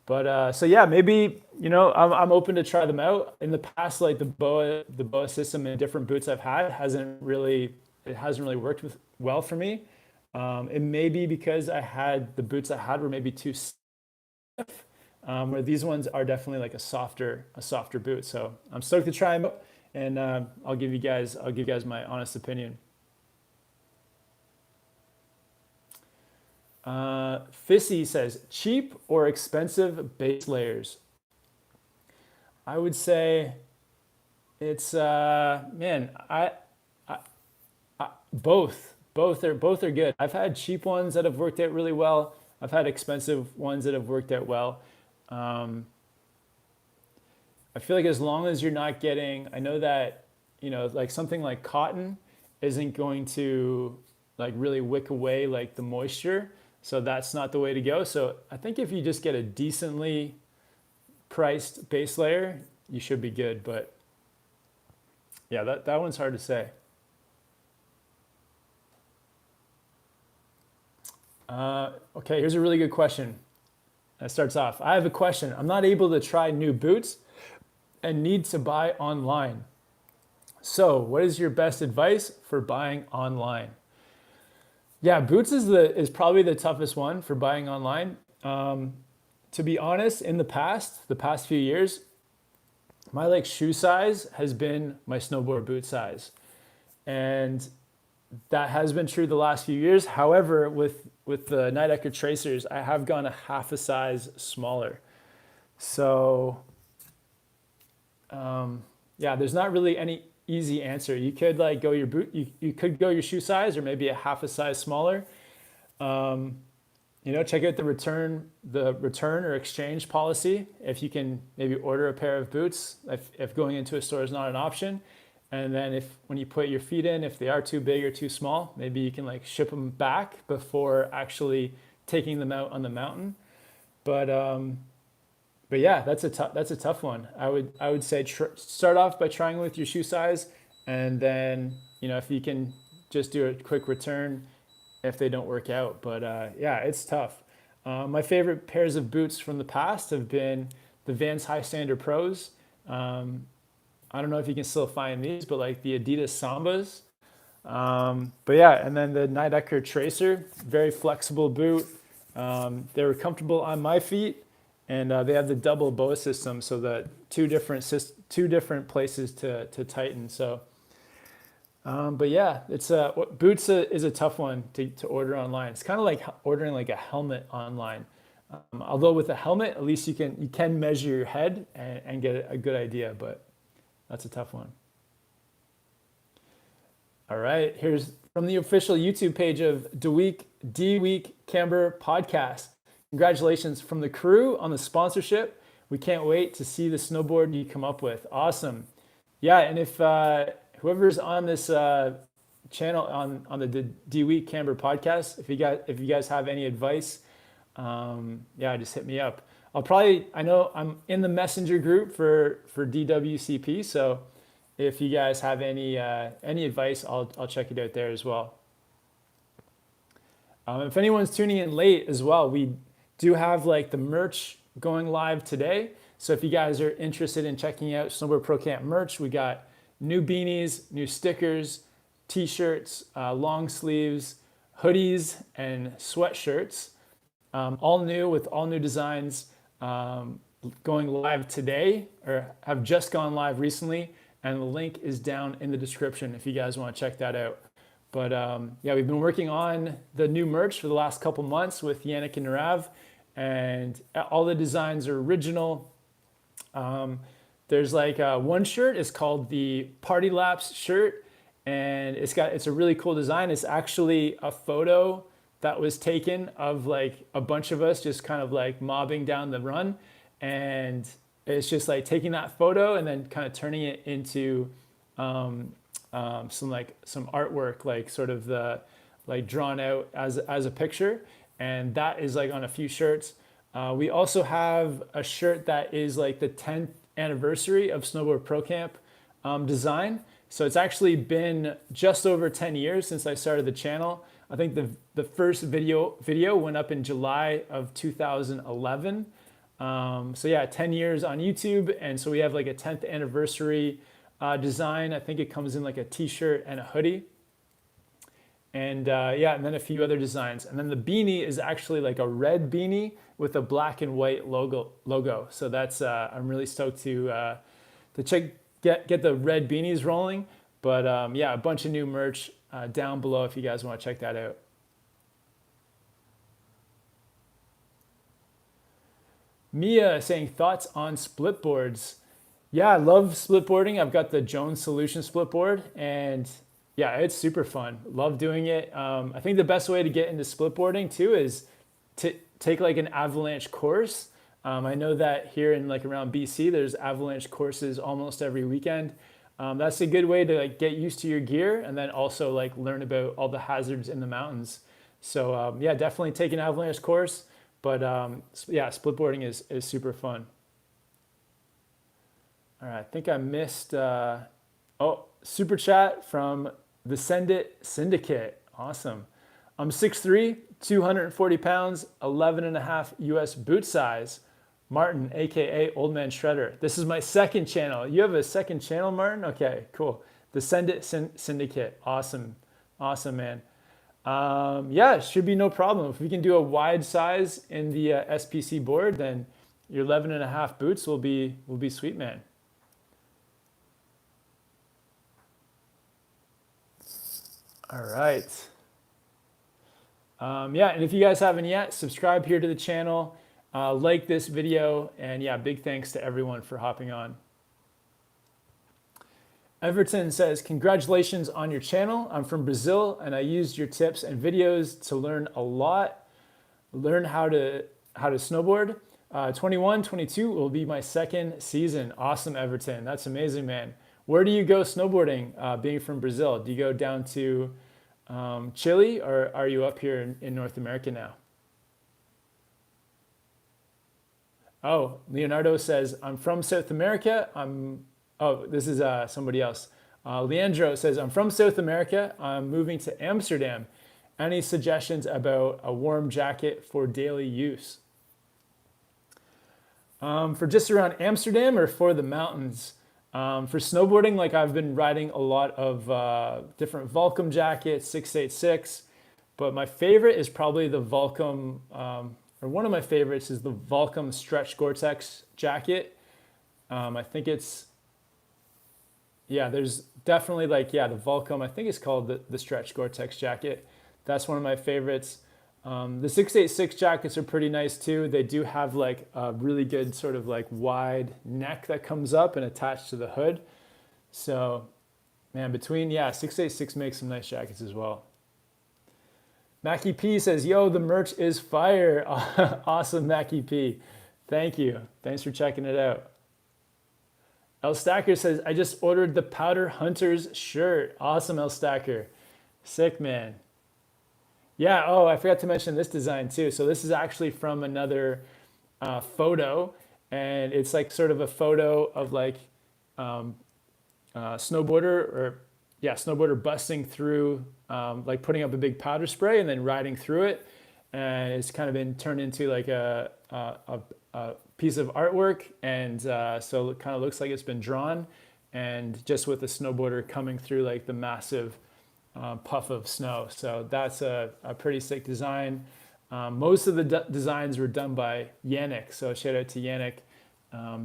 But so yeah, maybe, you know, I'm open to try them out. In the past, like the boa system in different boots I've had hasn't really worked well for me. It may be because the boots I had were maybe too stiff, where these ones are definitely like a softer boot. So I'm stoked to try them out, and I'll give you guys my honest opinion. Fissy says, cheap or expensive base layers? I would say it's man, I both are good. I've had cheap ones that have worked out really well. I've had expensive ones that have worked out well. I feel like as long as you're not getting, I know that, you know, like something like cotton isn't going to like really wick away like the moisture. So that's not the way to go. So I think if you just get a decently priced base layer, you should be good. But yeah, that one's hard to say. Okay, here's a really good question. That starts off, I have a question. I'm not able to try new boots and need to buy online. So what is your best advice for buying online? Yeah, boots is probably the toughest one for buying online. To be honest, in the past few years, my like shoe size has been my snowboard boot size. And that has been true the last few years. However, with the Nidecker Tracers, I have gone a half a size smaller. So yeah, there's not really any easy answer. You could like go your boot, you could go your shoe size or maybe a half a size smaller. You know, check out the return or exchange policy. If you can maybe order a pair of boots, if going into a store is not an option. And then when you put your feet in, if they are too big or too small, maybe you can like ship them back before actually taking them out on the mountain. But But yeah, that's a tough one. I would say start off by trying with your shoe size, and then if you can just do a quick return if they don't work out. But yeah, it's tough. My favorite pairs of boots from the past have been the Vans High Standard Pros. Um, I don't know if you can still find these, but like the Adidas Sambas. But yeah, and then the Nidecker Tracer, very flexible boot. They were comfortable on my feet, and they have the double bow system, so that two different places to tighten. So, but yeah, it's boots is a tough one to order online. It's kind of like ordering like a helmet online. Although with a helmet, at least you can measure your head and get a good idea, but that's a tough one. All right, here's from the official YouTube page of D Week Camber Podcast. Congratulations from the crew on the sponsorship. We can't wait to see the snowboard you come up with. Awesome. Yeah, and if whoever's on this channel on the D Week Camber Podcast, if you guys have any advice, yeah, just hit me up. I know I'm in the messenger group for DWCP, so if you guys have any advice, I'll check it out there as well. If anyone's tuning in late as well, we do have like the merch going live today. So if you guys are interested in checking out Snowboard Pro Camp merch, we got new beanies, new stickers, t-shirts, long sleeves, hoodies, and sweatshirts. All new with all new designs, going live today, or have just gone live recently. And the link is down in the description if you guys want to check that out. But yeah, we've been working on the new merch for the last couple months with Yannick and Narav, and all the designs are original. There's like one shirt is called the Party Laps shirt, and it's a really cool design. It's actually a photo that was taken of like a bunch of us just kind of like mobbing down the run, and it's just like taking that photo and then kind of turning it into some artwork, like sort of the like drawn out as a picture, and that is like on a few shirts. We also have a shirt that is like the 10th anniversary of Snowboard Pro Camp design. So it's actually been just over 10 years since I started the channel. I think the first video went up in July of 2011. So yeah, 10 years on YouTube, and so we have like a 10th anniversary design. I think it comes in like a t-shirt and a hoodie. And yeah, and then a few other designs. And then the beanie is actually like a red beanie with a black and white logo. So that's I'm really stoked to get the red beanies rolling. But yeah, a bunch of new merch down below if you guys want to check that out. Mia saying thoughts on split boards. Yeah, I love split boarding. I've got the Jones Solution split board, and yeah, it's super fun. Love doing it. I think the best way to get into split boarding too is to take like an avalanche course. I know that here in like around BC, there's avalanche courses almost every weekend. That's a good way to like get used to your gear and then also like learn about all the hazards in the mountains. So yeah, definitely take an avalanche course. But yeah, split boarding is super fun. All right, I think I missed, super chat from the Send It Syndicate. Awesome. I'm 6'3", 240 pounds, 11 and a half US boot size. Martin, AKA Old Man Shredder. This is my second channel. You have a second channel, Martin? Okay, cool. The Send It Syndicate. Awesome. Awesome, man. Yeah, it should be no problem. If we can do a wide size in the SPC board, then your 11 and a half boots will be sweet, man. All right. Yeah, and if you guys haven't yet, subscribe here to the channel, like this video, and yeah, big thanks to everyone for hopping on. Everton says, congratulations on your channel. I'm from Brazil, and I used your tips and videos to learn a lot, learn how to snowboard. 21, 22 will be my second season. Awesome, Everton. That's amazing, man. Where do you go snowboarding, being from Brazil? Do you go down to Chile, or are you up here in North America now? Oh, Leonardo says, I'm from South America. Oh, this is somebody else. Leandro says, I'm from South America. I'm moving to Amsterdam. Any suggestions about a warm jacket for daily use? For just around Amsterdam or for the mountains? For snowboarding, like I've been riding a lot of different Volcom jackets, 686, but my favorite is probably the Volcom, or one of my favorites is the Volcom Stretch Gore-Tex jacket. I think it's, yeah, there's definitely like, yeah, the Volcom, I think it's called the Stretch Gore-Tex jacket. That's one of my favorites. The 686 jackets are pretty nice too. They do have like a really good sort of like wide neck that comes up and attached to the hood. So, man, yeah, 686 makes some nice jackets as well. Mackie P says, yo, the merch is fire. Awesome, Mackie P. Thank you. Thanks for checking it out. El Stacker says, I just ordered the Powder Hunters shirt. Awesome, El Stacker. Sick, man. Yeah, oh, I forgot to mention this design too. So this is actually from another photo, and it's like sort of a photo of like snowboarder busting through, like putting up a big powder spray and then riding through it. And it's kind of been turned into like a piece of artwork. And so it kind of looks like it's been drawn, and just with the snowboarder coming through like the massive puff of snow. So that's a pretty sick design. Most of the designs were done by Yannick. So shout out to Yannick.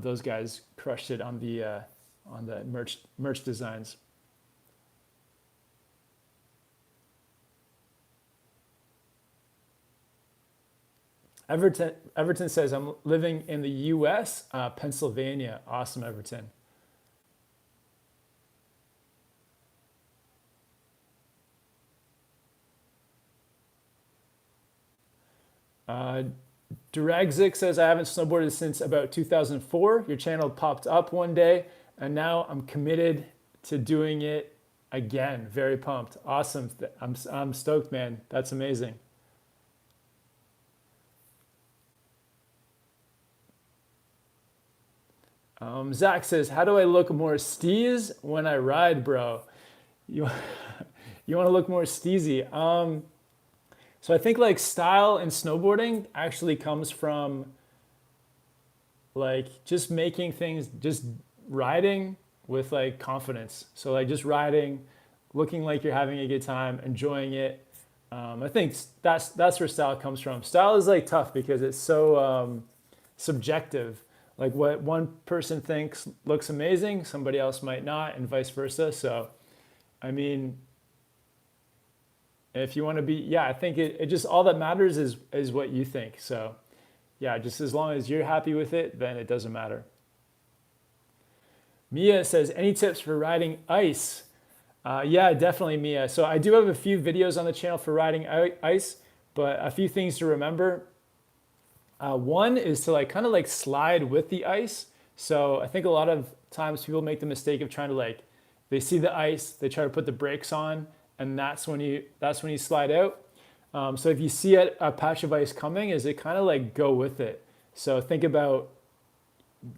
Those guys crushed it on the merch designs. Everton says, I'm living in the US, Pennsylvania. Awesome, Everton. Duragzik says, I haven't snowboarded since about 2004. Your channel popped up one day, and now I'm committed to doing it again. Very pumped. Awesome. I'm stoked, man. That's amazing. Zach says, how do I look more steez when I ride, bro? You, you want to look more steezy. So I think like style in snowboarding actually comes from like just making things, just riding with like confidence. So like just riding, looking like you're having a good time, enjoying it. I think that's where style comes from. Style is like tough because it's so subjective. Like what one person thinks looks amazing, somebody else might not, and vice versa. So, I mean, if you want to be, yeah, I think it just, all that matters is what you think. So yeah, just as long as you're happy with it, then it doesn't matter. Mia says, any tips for riding ice? Yeah, definitely, Mia. So I do have a few videos on the channel for riding ice, but a few things to remember. One is to like kind of like slide with the ice. So I think a lot of times people make the mistake of trying to like, they see the ice, they try to put the brakes on, and that's when you slide out. So if you see a patch of ice coming, is it kind of like go with it. So think about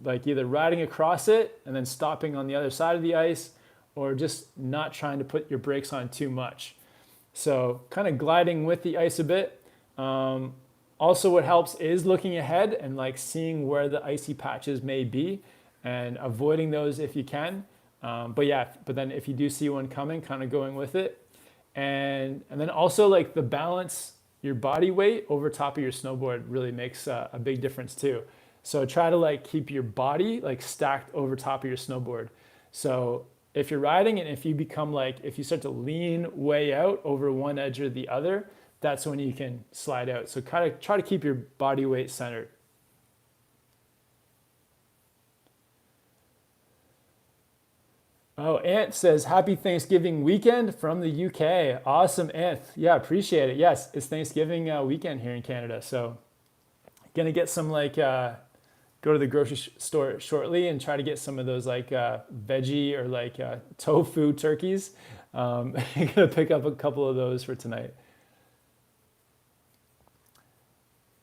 like either riding across it and then stopping on the other side of the ice, or just not trying to put your brakes on too much. So kind of gliding with the ice a bit. Also what helps is looking ahead and like seeing where the icy patches may be and avoiding those if you can. But then if you do see one coming, kind of going with it. And then also like the balance, your body weight over top of your snowboard really makes a big difference too. So try to like keep your body like stacked over top of your snowboard. So if you're riding and if you start to lean way out over one edge or the other, that's when you can slide out. So kind of try to keep your body weight centered. Oh, Ant says, happy Thanksgiving weekend from the UK. Awesome, Ant. Yeah, appreciate it. Yes, it's Thanksgiving weekend here in Canada. So gonna get some like, go to the grocery store shortly and try to get some of those like veggie or like tofu turkeys. I'm gonna pick up a couple of those for tonight.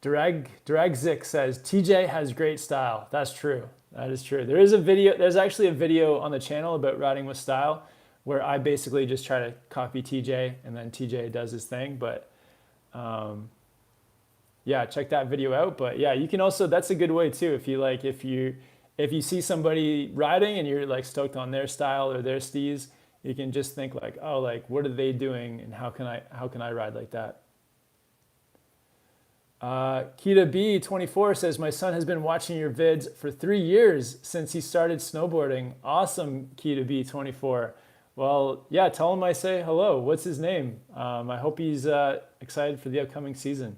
Dragzik says TJ has great style. That's true. That is true. There is a video. There's actually a video on the channel about riding with style, where I basically just try to copy TJ and then TJ does his thing. But yeah, check that video out. But yeah, you can also, that's a good way too. If you see somebody riding and you're like stoked on their style or their steez, you can just think like, oh, like what are they doing and how can I ride like that? Kita B24 says, my son has been watching your vids for 3 years since he started snowboarding. Awesome, Kita B24. Well, yeah, tell him I say hello. What's his name? I hope he's excited for the upcoming season.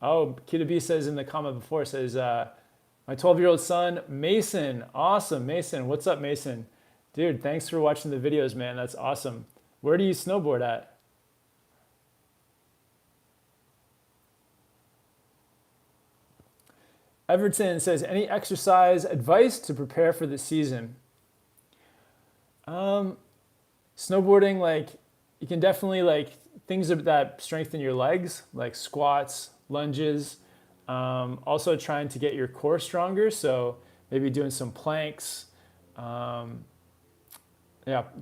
Oh, Kita B says in the comment before, says, my 12-year-old son, Mason. Awesome, Mason. What's up, Mason? Dude, thanks for watching the videos, man. That's awesome. Where do you snowboard at? Everton says, any exercise advice to prepare for the season? Snowboarding, like you can definitely like things that strengthen your legs, like squats, lunges. Also trying to get your core stronger. So maybe doing some planks. Yeah,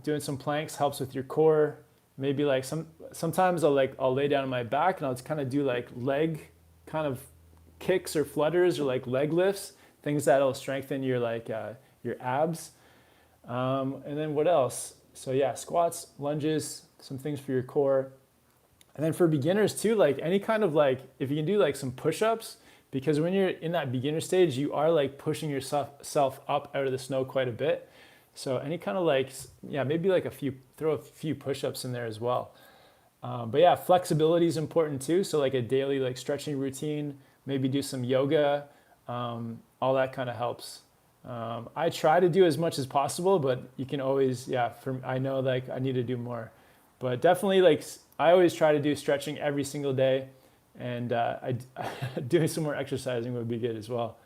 doing some planks helps with your core. Maybe like sometimes I'll lay down on my back and I'll just kind of do like leg kind of kicks or flutters or like leg lifts, things that'll strengthen your your abs. And then what else? So yeah, squats, lunges, some things for your core. And then for beginners too, like any kind of like, if you can do like some push-ups, because when you're in that beginner stage, you are like pushing yourself up out of the snow quite a bit. So any kind of like, yeah, maybe like throw a few push-ups in there as well. But yeah, flexibility is important too. So like a daily like stretching routine, maybe do some yoga, all that kind of helps. I try to do as much as possible, but you can always, yeah, I know like I need to do more. But definitely like I always try to do stretching every single day, and doing some more exercising would be good as well.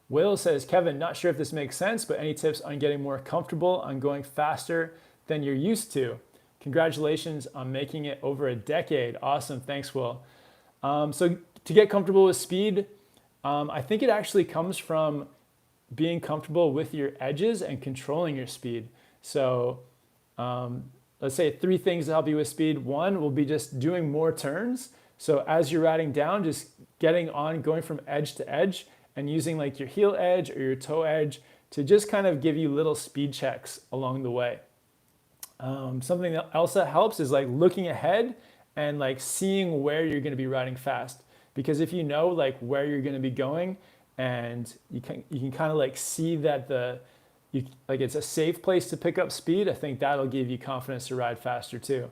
Will says, Kevin, not sure if this makes sense, but any tips on getting more comfortable on going faster than you're used to? Congratulations on making it over a decade. Awesome. Thanks, Will. So to get comfortable with speed, I think it actually comes from being comfortable with your edges and controlling your speed. So let's say 3 things to help you with speed. 1 will be just doing more turns. So as you're riding down, just going from edge to edge and using like your heel edge or your toe edge to just kind of give you little speed checks along the way. Something else that helps is like looking ahead and like seeing where you're going to be riding fast. Because if you know like where you're going to be going and you can kind of like see that it's a safe place to pick up speed, I think that'll give you confidence to ride faster too.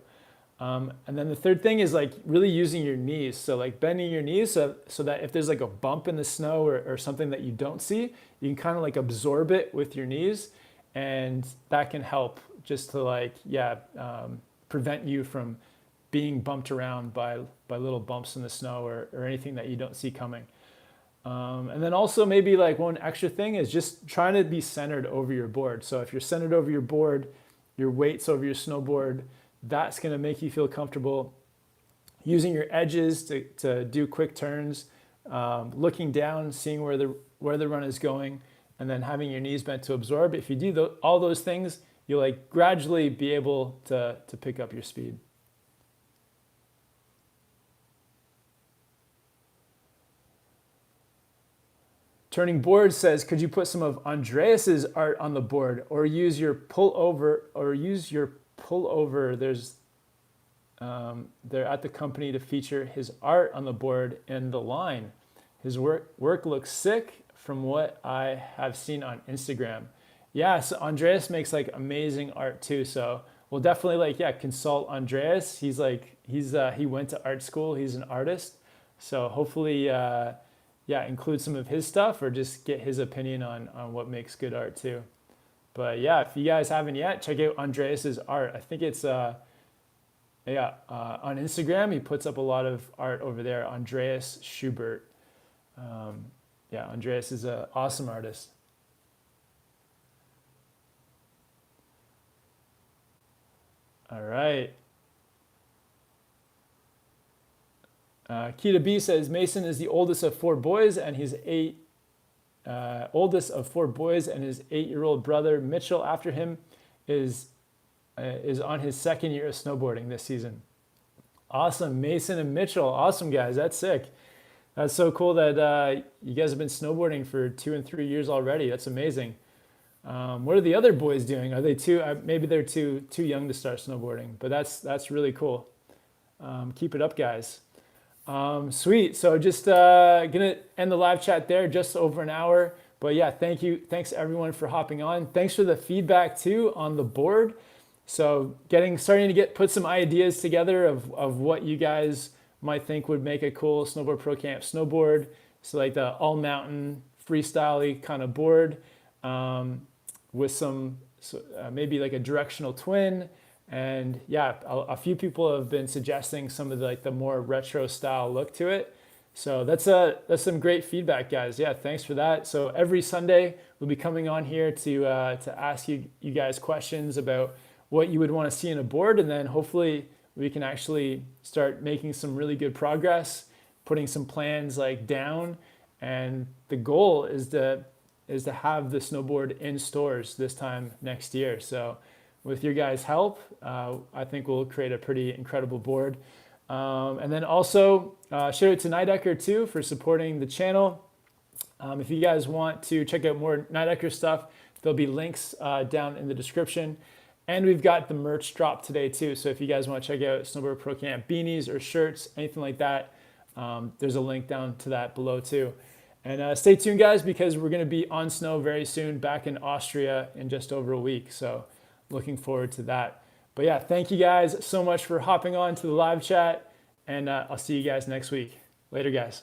And then the third thing is like really using your knees. So like bending your knees so that if there's like a bump in the snow or something that you don't see, you can kind of like absorb it with your knees, and that can help just to like, prevent you from being bumped around by little bumps in the snow or anything that you don't see coming. And then also maybe like one extra thing is just trying to be centered over your board. So if you're centered over your board, your weight's over your snowboard, that's going to make you feel comfortable. Using your edges to do quick turns, looking down, seeing where the run is going, and then having your knees bent to absorb. If you do all those things, you'll like gradually be able to pick up your speed. Turning Board says, could you put some of Andreas's art on the board or use your pullover? They're at the company to feature his art on the board in the line. His work looks sick from what I have seen on Instagram. Yeah, so Andreas makes like amazing art too. So we'll definitely consult Andreas. He went to art school. He's an artist. So hopefully, include some of his stuff or just get his opinion on what makes good art too. But yeah, if you guys haven't yet, check out Andreas's art. I think it's on Instagram. He puts up a lot of art over there. Andreas Schubert. Andreas is an awesome artist. All right. Kita B says Mason is the oldest of four boys, and his his 8-year-old brother Mitchell after him is on his second year of snowboarding this season. Awesome, Mason and Mitchell, awesome guys, that's sick. That's so cool that you guys have been snowboarding for 2 and 3 years already. That's amazing. What are the other boys doing? Are they maybe they're too young to start snowboarding, but that's really cool. Keep it up, guys. Sweet. So just gonna end the live chat there, just over an hour. But yeah, thanks everyone for hopping on. Thanks for the feedback too on the board. So starting to put some ideas together of what you guys might think would make a cool Snowboard Pro Camp snowboard. So like the all mountain freestyle-y kind of board, with some maybe like a directional twin. And yeah, a few people have been suggesting some of the more retro style look to it. So that's some great feedback, guys. Yeah, thanks for that. So every Sunday we'll be coming on here to ask you guys questions about what you would want to see in a board, and then hopefully we can actually start making some really good progress, putting some plans down. And the goal is to have the snowboard in stores this time next year. So with your guys' help, I think we'll create a pretty incredible board. And then also shout out to Nidecker too for supporting the channel. If you guys want to check out more Nidecker stuff, there'll be links down in the description. And we've got the merch drop today too. So if you guys want to check out Snowboard Pro Camp beanies or shirts, anything like that, there's a link down to that below too. And stay tuned, guys, because we're going to be on snow very soon back in Austria in just over a week. So looking forward to that. But yeah, thank you guys so much for hopping on to the live chat, and I'll see you guys next week. Later, guys.